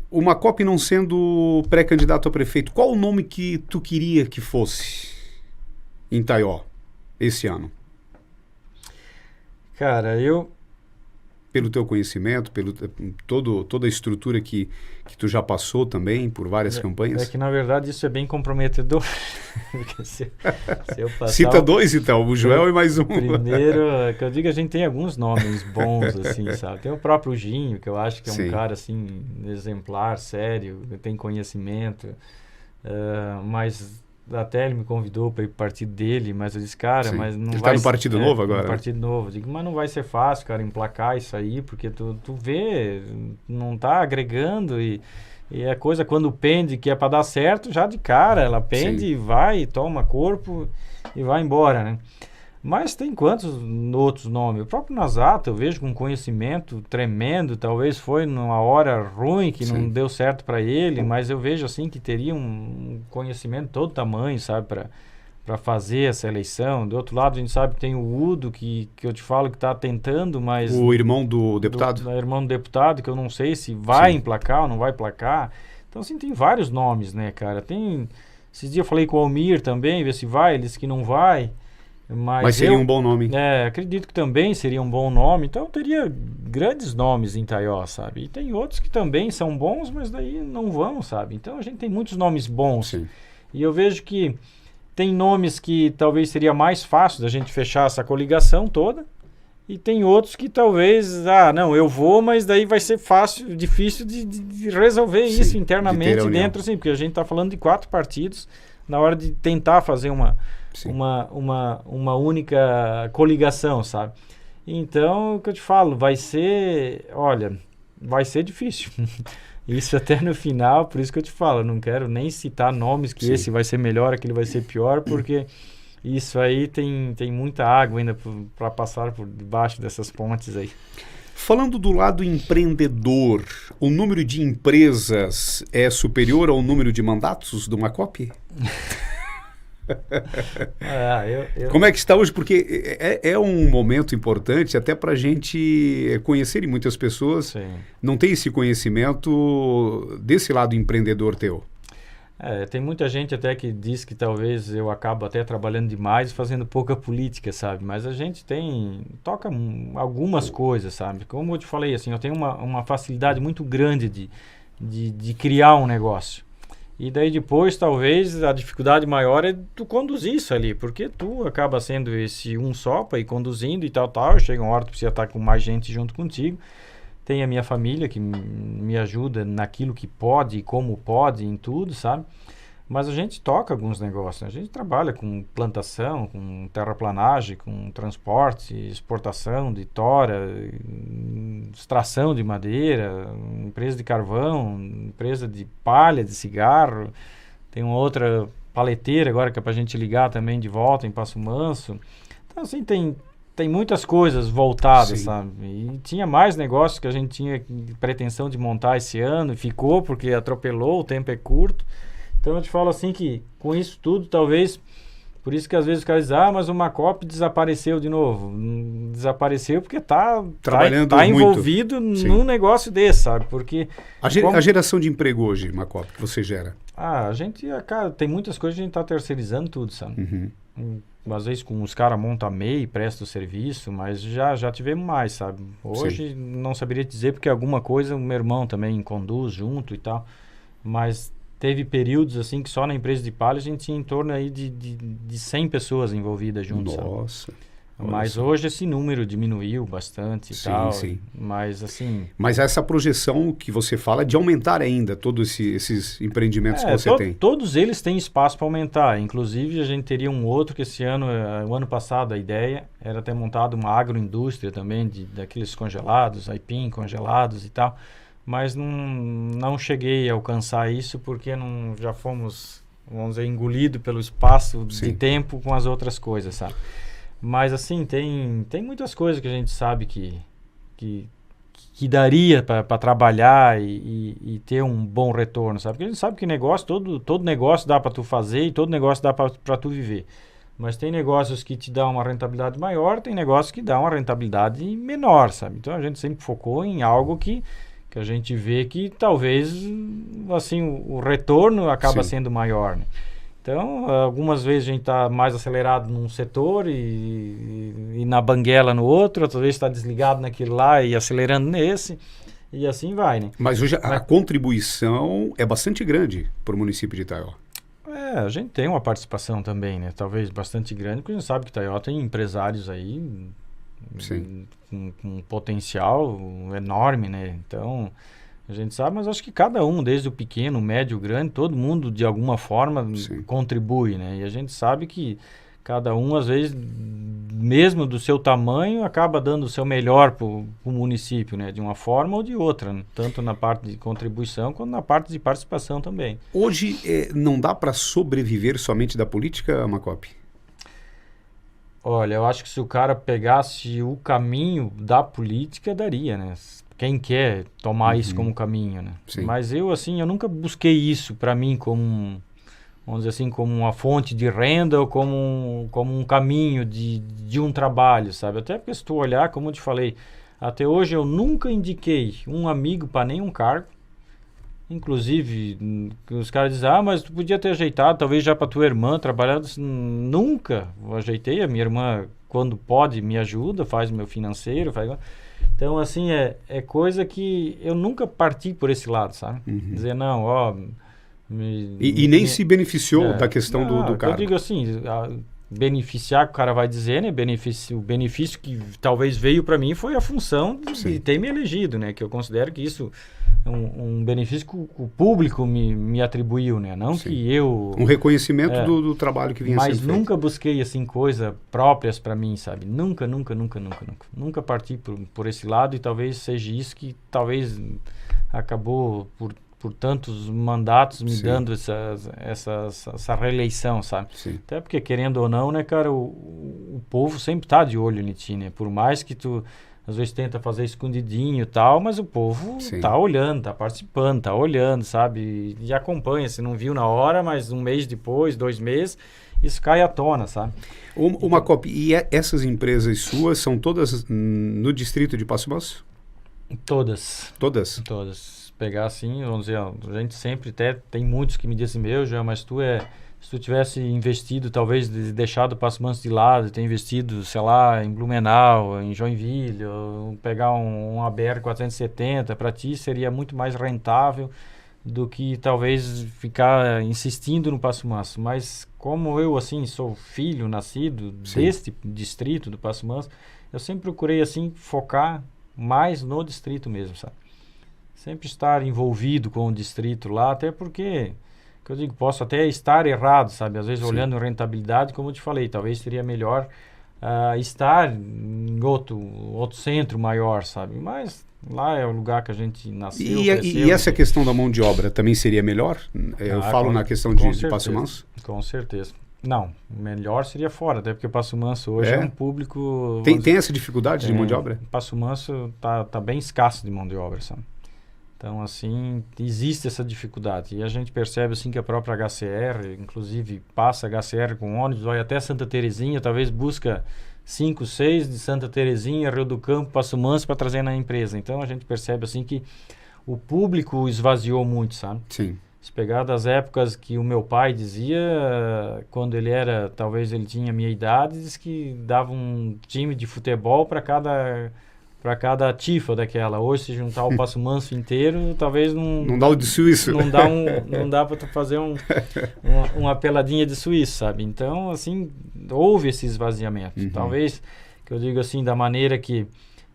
O Makop não sendo pré-candidato a prefeito, qual o nome que tu queria que fosse em Ittaió esse ano? Cara, pelo teu conhecimento, pelo toda a estrutura que tu já passou também por várias campanhas? É que, na verdade, isso é bem comprometedor. se eu passar Cita 2, então, o Joel e mais um. Primeiro, que eu digo, a gente tem alguns nomes bons, assim, sabe? Tem o próprio Ginho, que eu acho que é um cara, assim, exemplar, sério, tem conhecimento, mas... Até ele me convidou para ir para o partido dele, mas eu disse, cara, mas não vai... Ele está no Partido Novo agora? No Partido Novo. Eu digo, mas não vai ser fácil, cara, emplacar isso aí, porque tu vê, não está agregando e a coisa quando pende, que é para dar certo, já de cara, ela pende e vai, toma corpo e vai embora, né? Mas tem quantos outros nomes? O próprio Nazato, eu vejo com conhecimento tremendo, talvez foi numa hora ruim que não deu certo para ele, mas eu vejo assim que teria um conhecimento de todo tamanho, sabe, para fazer essa eleição. Do outro lado, a gente sabe que tem o Udo, que eu te falo que está tentando, mas... O irmão do deputado? O irmão do deputado, que eu não sei se vai emplacar ou não vai emplacar. Então, assim, tem vários nomes, né, cara? Esses dias eu falei com o Almir também, ver se vai, ele disse que não vai. Mas seria um bom nome. Acredito que também seria um bom nome. Então, eu teria grandes nomes em Ittaió, sabe? E tem outros que também são bons, mas daí não vão, sabe? Então, a gente tem muitos nomes bons. Sim. E eu vejo que tem nomes que talvez seria mais fácil da gente fechar essa coligação toda, e tem outros que talvez, não, eu vou, mas daí vai ser difícil de resolver isso internamente dentro, assim, porque a gente está falando de 4 partidos, na hora de tentar fazer uma única coligação, sabe? Então, o que eu te falo, vai ser difícil. Isso até no final, por isso que eu te falo, eu não quero nem citar nomes que esse vai ser melhor, aquele vai ser pior, porque isso aí tem muita água ainda para passar por debaixo dessas pontes aí. Falando do lado empreendedor, o número de empresas é superior ao número de mandatos do Macop? Como é que está hoje? Porque é um momento importante até para a gente conhecer, e muitas pessoas não têm esse conhecimento desse lado empreendedor teu. Tem muita gente até que diz que talvez eu acabo até trabalhando demais e fazendo pouca política, sabe? Mas a gente toca algumas coisas, sabe? Como eu te falei, assim, eu tenho uma facilidade muito grande de criar um negócio. E daí depois, talvez, a dificuldade maior é tu conduzir isso ali, porque tu acaba sendo esse um só para ir conduzindo e tal. Chega uma hora que tu precisa estar com mais gente junto contigo. Tem a minha família que me ajuda naquilo que pode e como pode, em tudo, sabe? Mas a gente toca alguns negócios, né? A gente trabalha com plantação, com terraplanagem, com transporte, exportação de tora, extração de madeira, empresa de carvão, empresa de palha, de cigarro. Tem uma outra paleteira agora que é para a gente ligar também de volta em Passo Manso. Então, assim, tem muitas coisas voltadas, sabe? E tinha mais negócios que a gente tinha pretensão de montar esse ano, e ficou porque atropelou, o tempo é curto. Então eu te falo assim que com isso tudo, talvez, por isso que às vezes os caras dizem, mas o Macop desapareceu de novo. Desapareceu porque tá envolvido num negócio desse, sabe? Porque a geração de emprego hoje, Macop, que você gera? A gente, cara, tem muitas coisas que a gente tá terceirizando tudo, sabe? Às vezes com os caras montam a MEI, prestam o serviço, mas já tivemos mais, sabe? Hoje não saberia dizer porque alguma coisa o meu irmão também conduz junto e tal, mas teve períodos assim que só na empresa de palha a gente tinha em torno aí de 100 pessoas envolvidas junto, Nossa. Sabe? Mas hoje esse número diminuiu bastante e tal. Mas assim... Mas essa projeção que você fala de aumentar ainda todos esses empreendimentos que você tem. Todos eles têm espaço para aumentar. Inclusive a gente teria um outro que esse ano, o ano passado a ideia era ter montado uma agroindústria também daqueles congelados, aipim congelados e tal. Mas não cheguei a alcançar isso porque já fomos, vamos dizer, engolidos pelo espaço de tempo com as outras coisas, sabe? Mas assim, tem muitas coisas que a gente sabe que daria para trabalhar e ter um bom retorno, sabe? Porque a gente sabe que negócio, todo negócio dá para tu fazer e todo negócio dá para tu viver. Mas tem negócios que te dão uma rentabilidade maior, tem negócios que dão uma rentabilidade menor, sabe? Então a gente sempre focou em algo que a gente vê que talvez assim, o retorno acaba sendo maior, né? Então, algumas vezes a gente está mais acelerado num setor e na banguela no outro, outras vezes está desligado naquele lá e acelerando nesse, e assim vai, né? Mas hoje a contribuição é bastante grande para o município de Itaió. A gente tem uma participação também, né? Talvez bastante grande, porque a gente sabe que Itaió tem empresários aí com potencial enorme, né? Então... A gente sabe, mas acho que cada um, desde o pequeno, o médio, o grande, todo mundo de alguma forma contribui, né? E a gente sabe que cada um, às vezes, mesmo do seu tamanho, acaba dando o seu melhor para o município, né? De uma forma ou de outra, né? Tanto na parte de contribuição quanto na parte de participação também. Hoje não dá para sobreviver somente da política, Macop? Olha, eu acho que se o cara pegasse o caminho da política, daria, né? Quem quer tomar isso como caminho, né? Mas eu nunca busquei isso para mim como, vamos dizer assim, como uma fonte de renda ou como um caminho de um trabalho, sabe? Até porque se tu olhar, como eu te falei, até hoje eu nunca indiquei um amigo para nenhum cargo. Inclusive, os caras dizem, mas tu podia ter ajeitado, talvez já para tua irmã trabalhar. Nunca ajeitei. A minha irmã, quando pode, me ajuda, faz o meu financeiro, faz... Então, assim, é coisa que eu nunca parti por esse lado, sabe? Dizer, não, E nem se beneficiou da questão do cargo. Eu digo assim, beneficiar, que o cara vai dizer, né? O benefício que talvez veio para mim foi a função de ter me elegido, né? Que eu considero que isso é um benefício que o público me atribuiu, né? Não que eu... Um reconhecimento do trabalho que vinha sendo feito. Mas nunca busquei, assim, coisas próprias para mim, sabe? Nunca parti por esse lado, e talvez seja isso que talvez acabou por tantos mandatos me dando essa reeleição, sabe? Sim. Até porque, querendo ou não, né, cara, o povo sempre tá de olho em ti, né? Por mais que tu, às vezes, tenta fazer escondidinho e tal, mas o povo tá olhando, tá participando, tá olhando, sabe? E acompanha, se não viu na hora, mas um mês depois, 2 meses, isso cai à tona, sabe? Macop, e essas empresas suas são todas no distrito de Passo Manso? Todas. Todas? Todas. Pegar assim, vamos dizer, a gente sempre tem muitos que me dizem, João, mas se tu tivesse investido, talvez deixado o Passo Manso de lado, ter investido, sei lá, em Blumenau, em Joinville, ou pegar um ABR 470, para ti seria muito mais rentável do que talvez ficar insistindo no Passo Manso. Mas como eu, assim, sou filho, nascido deste distrito do Passo Manso, eu sempre procurei, assim, focar mais no distrito mesmo, sabe? Sempre estar envolvido com o distrito lá, até porque, que eu digo, posso até estar errado, sabe? Às vezes olhando rentabilidade, como eu te falei, talvez seria melhor estar em outro centro maior, sabe? Mas lá é o lugar que a gente nasceu, cresceu. E essa questão da mão de obra também seria melhor? Eu falo na questão de Passo Manso? Com certeza. Não, melhor seria fora, até porque Passo Manso hoje é um público... Tem essa dificuldade de mão de obra? Passo Manso tá bem escasso de mão de obra, sabe? Então, assim, existe essa dificuldade. E a gente percebe, assim, que a própria HCR, inclusive, passa HCR com ônibus, vai até Santa Terezinha, talvez busca 5, 6 de Santa Terezinha, Rio do Campo, Passo Manso, para trazer na empresa. Então, a gente percebe, assim, que o público esvaziou muito, sabe? Sim. Se pegar das épocas que o meu pai dizia, quando talvez ele tinha a minha idade, diz que dava um time de futebol para cada tifa daquela. Hoje, se juntar o Passo Manso inteiro, talvez não... Não dá o de Suíço. Não dá para tu fazer uma peladinha de Suíço, sabe? Então, assim, houve esse esvaziamento. Talvez, que eu digo assim, da maneira que,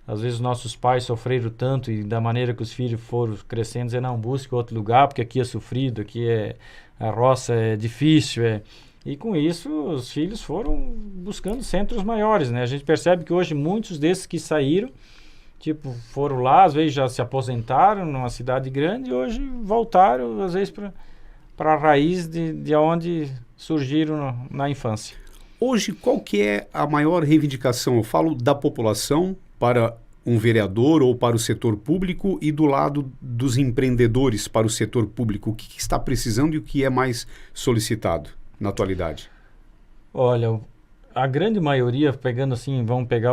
às vezes, nossos pais sofreram tanto e da maneira que os filhos foram crescendo, dizer, não, busque outro lugar, porque aqui é sofrido, a roça é difícil, E com isso, os filhos foram buscando centros maiores, né? A gente percebe que hoje muitos desses que saíram, foram lá, às vezes já se aposentaram numa cidade grande e hoje voltaram, às vezes, para a raiz de onde surgiram na infância. Hoje, qual que é a maior reivindicação? Eu falo da população para um vereador ou para o setor público e do lado dos empreendedores para o setor público. O que está precisando e o que é mais solicitado na atualidade? Olha, a grande maioria, pegando assim, vamos pegar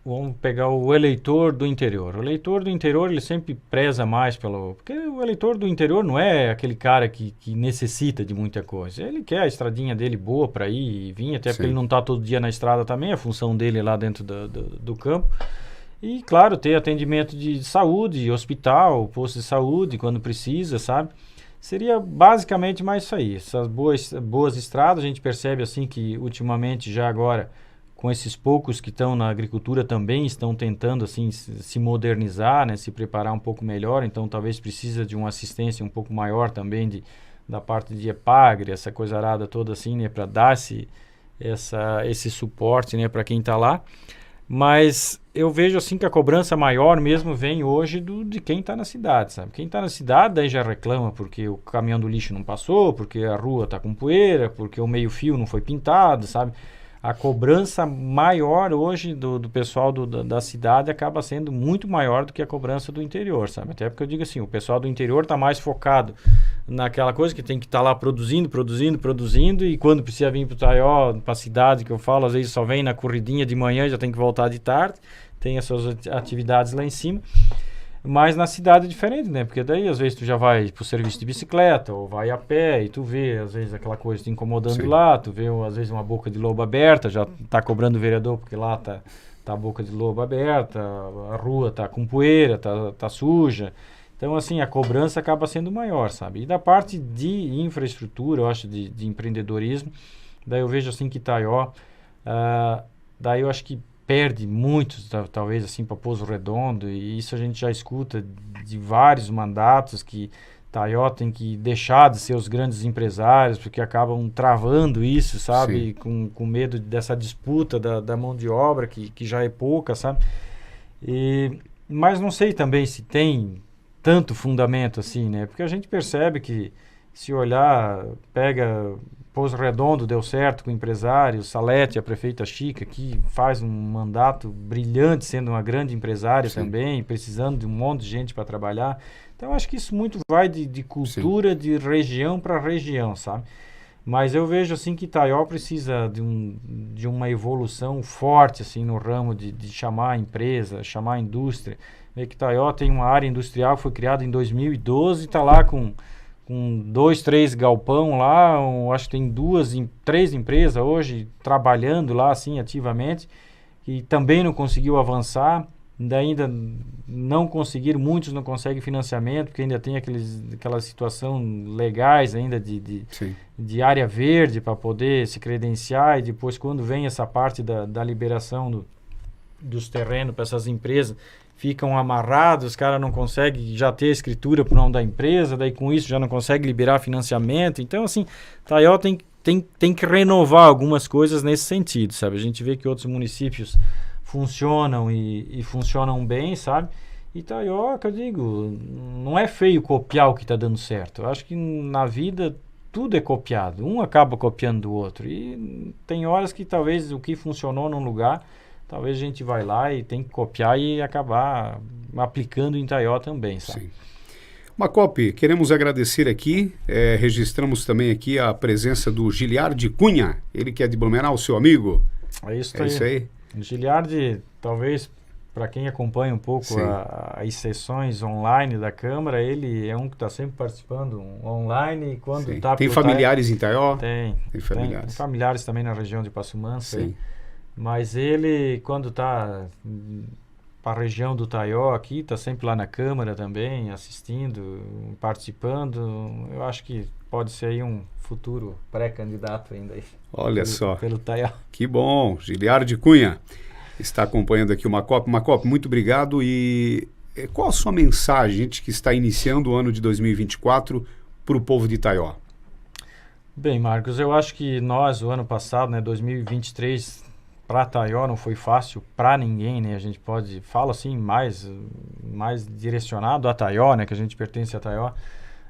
vamos pegar o eleitor do interior. O eleitor do interior, ele sempre preza mais porque o eleitor do interior não é aquele cara que necessita de muita coisa. Ele quer a estradinha dele boa para ir e vir, até porque ele não está todo dia na estrada também, a função dele é lá dentro do campo. E, claro, ter atendimento de saúde, hospital, posto de saúde, quando precisa, sabe? Seria basicamente mais isso aí. Essas boas estradas, a gente percebe assim que ultimamente já agora, com esses poucos que estão na agricultura também estão tentando assim se modernizar, né, se preparar um pouco melhor, então talvez precisa de uma assistência um pouco maior também da parte de EPAGRE, essa coisa arada toda assim, né, para dar esse suporte, né, para quem está lá. Mas eu vejo assim que a cobrança maior mesmo vem hoje de quem está na cidade, sabe? Quem está na cidade daí já reclama porque o caminhão do lixo não passou, porque a rua está com poeira, porque o meio-fio não foi pintado, sabe? A cobrança maior hoje do pessoal da cidade acaba sendo muito maior do que a cobrança do interior, sabe? Até porque eu digo assim, o pessoal do interior está mais focado naquela coisa que tem que estar lá produzindo, e quando precisa vir para o Taió, para a cidade que eu falo, às vezes só vem na corridinha de manhã, já tem que voltar de tarde, tem as suas atividades lá em cima. Mas na cidade é diferente, né? Porque daí, às vezes, tu já vai pro serviço de bicicleta ou vai a pé e tu vê, às vezes, aquela coisa te incomodando lá. Tu vê, às vezes, uma boca de lobo aberta, já tá cobrando o vereador porque lá tá a boca de lobo aberta, a rua tá com poeira, tá suja. Então, assim, a cobrança acaba sendo maior, sabe? E da parte de infraestrutura, eu acho, de empreendedorismo, daí eu vejo, assim, que Itaió, daí eu acho que perde muitos, talvez, assim, para Pouso Redondo, e isso a gente já escuta de vários mandatos que Itaió tem que deixar de ser os grandes empresários, porque acabam travando isso, sabe? Com medo dessa disputa da mão de obra, que já é pouca, sabe? Mas não sei também se tem tanto fundamento assim, né? Porque a gente percebe que, se olhar, pega Pouso Redondo, deu certo com o empresário, Salete, a prefeita Chica, que faz um mandato brilhante, sendo uma grande empresária também, precisando de um monte de gente para trabalhar. Então, acho que isso muito vai de cultura, de região para região, sabe? Mas eu vejo, assim, que Itaió precisa de uma evolução forte, assim, no ramo de chamar a empresa, chamar a indústria. Vê que Itaió tem uma área industrial que foi criada em 2012, está lá com 2, 3 galpão lá, acho que tem 3 empresas hoje trabalhando lá, assim, ativamente, e também não conseguiu avançar. Ainda não conseguiram, muitos não conseguem financiamento, porque ainda tem aquela situação legais ainda de área verde para poder se credenciar, e depois quando vem essa parte da liberação dos terrenos para essas empresas, ficam amarrados, os caras não conseguem já ter escritura para o nome da empresa, daí com isso já não consegue liberar financiamento. Então, assim, Itaió tem que renovar algumas coisas nesse sentido, sabe? A gente vê que outros municípios funcionam e funcionam bem, sabe? Itaió, que eu digo, não é feio copiar o que está dando certo. Eu acho que na vida tudo é copiado. Um acaba copiando do outro. E tem horas que talvez o que funcionou num lugar, talvez a gente vai lá e tem que copiar e acabar aplicando em Itaió também, sabe? Sim. Macop, queremos agradecer aqui, registramos também aqui a presença do Giliardi Cunha, ele que é de Blumenau, seu amigo. É isso aí. Giliardi, talvez, para quem acompanha um pouco as sessões online da Câmara, ele é um que está sempre participando online. E quando tem familiares em Itaió? Tem familiares também na região de Passo Manso. Sim. Mas ele, quando está para a região do Itaió aqui, está sempre lá na Câmara também, assistindo, participando. Eu acho que pode ser aí um futuro pré-candidato ainda aí. Olha só. Pelo Itaió. Que bom. Giliardi Cunha está acompanhando aqui o Macop. Macop, muito obrigado. E qual a sua mensagem, gente, que está iniciando o ano de 2024 para o povo de Itaió? Bem, Marcos, eu acho que nós, o ano passado, né, 2023, para Itaió não foi fácil para ninguém, né? A gente fala assim, mais direcionado a Itaió, né, que a gente pertence a Itaió.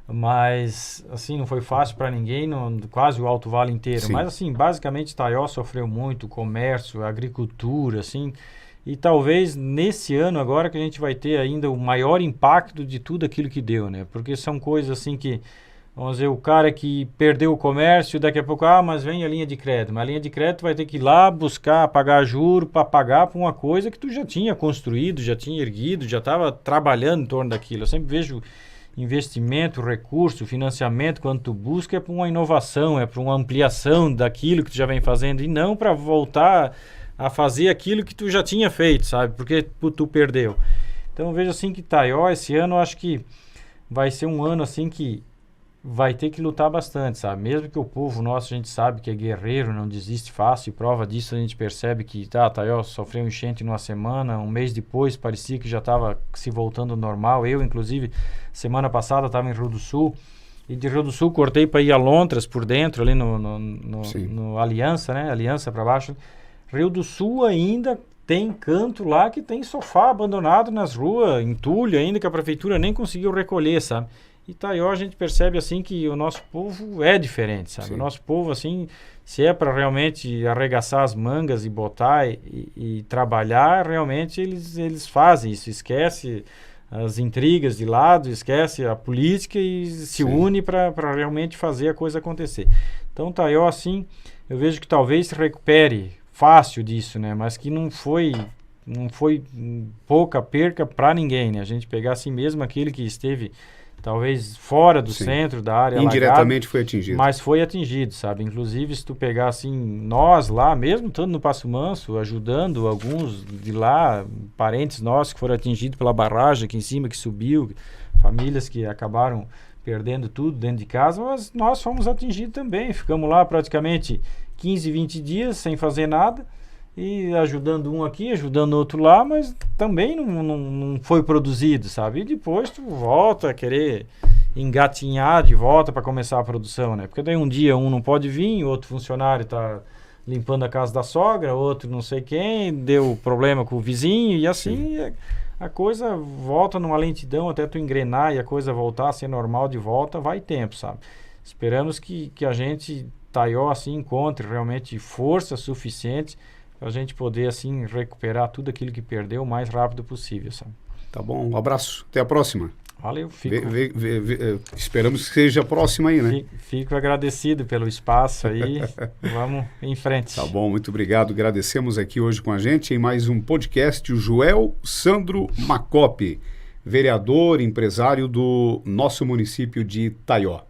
Mas, assim, não foi fácil para ninguém, quase o Alto Vale inteiro. Sim. Mas, assim, basicamente, Itaió sofreu muito, comércio, agricultura, assim. E talvez nesse ano agora que a gente vai ter ainda o maior impacto de tudo aquilo que deu, né? Porque são coisas, assim, que, vamos dizer, o cara que perdeu o comércio, daqui a pouco, mas vem a linha de crédito. Mas a linha de crédito vai ter que ir lá buscar, pagar juro para pagar por uma coisa que tu já tinha construído, já tinha erguido, já estava trabalhando em torno daquilo. Eu sempre vejo investimento, recurso, financiamento, quando tu busca é para uma inovação, é para uma ampliação daquilo que tu já vem fazendo e não para voltar a fazer aquilo que tu já tinha feito, sabe? Porque tu perdeu. Então eu vejo assim que Itaió esse ano eu acho que vai ser um ano assim que vai ter que lutar bastante, sabe? Mesmo que o povo nosso, a gente sabe que é guerreiro, não desiste fácil, e prova disso a gente percebe que Itaió sofreu um enchente numa semana, um mês depois parecia que já estava se voltando ao normal. Eu, inclusive, semana passada estava em Rio do Sul, e de Rio do Sul cortei para ir a Lontras por dentro, ali no Aliança, né? Aliança para baixo. Rio do Sul ainda tem canto lá que tem sofá abandonado nas ruas, entulho ainda, que a prefeitura nem conseguiu recolher, sabe? Itaió a gente percebe assim que o nosso povo é diferente, sabe? Sim. O nosso povo assim, se é para realmente arregaçar as mangas e botar e trabalhar, realmente eles fazem isso, esquece as intrigas de lado, esquece a política e se une para realmente fazer a coisa acontecer. Então Itaió assim, eu vejo que talvez se recupere fácil disso, né? Mas que não foi pouca perca para ninguém, né? A gente pegar assim mesmo aquele que esteve talvez fora do centro da área indiretamente alagada, foi atingido. Mas foi atingido, sabe? Inclusive, se tu pegar assim, nós lá, mesmo estando no Passo Manso, ajudando alguns de lá, parentes nossos que foram atingidos pela barragem aqui em cima, que subiu, famílias que acabaram perdendo tudo dentro de casa, mas nós fomos atingidos também. Ficamos lá praticamente 15, 20 dias sem fazer nada, e ajudando um aqui, ajudando outro lá, mas também não foi produzido, sabe? E depois tu volta a querer engatinhar de volta para começar a produção, né? Porque daí um dia um não pode vir, outro funcionário tá limpando a casa da sogra, outro não sei quem, deu problema com o vizinho, e assim a coisa volta numa lentidão até tu engrenar e a coisa voltar a ser normal de volta, vai tempo, sabe? Esperamos que a gente, Taió, assim, encontre realmente força suficiente para a gente poder, assim, recuperar tudo aquilo que perdeu o mais rápido possível, sabe? Tá bom, um abraço, até a próxima. Valeu, esperamos que seja a próxima aí, né? Fico agradecido pelo espaço aí, vamos em frente. Tá bom, muito obrigado, agradecemos aqui hoje com a gente em mais um podcast, o Joel Sandro Macop, vereador, empresário do nosso município de Taió.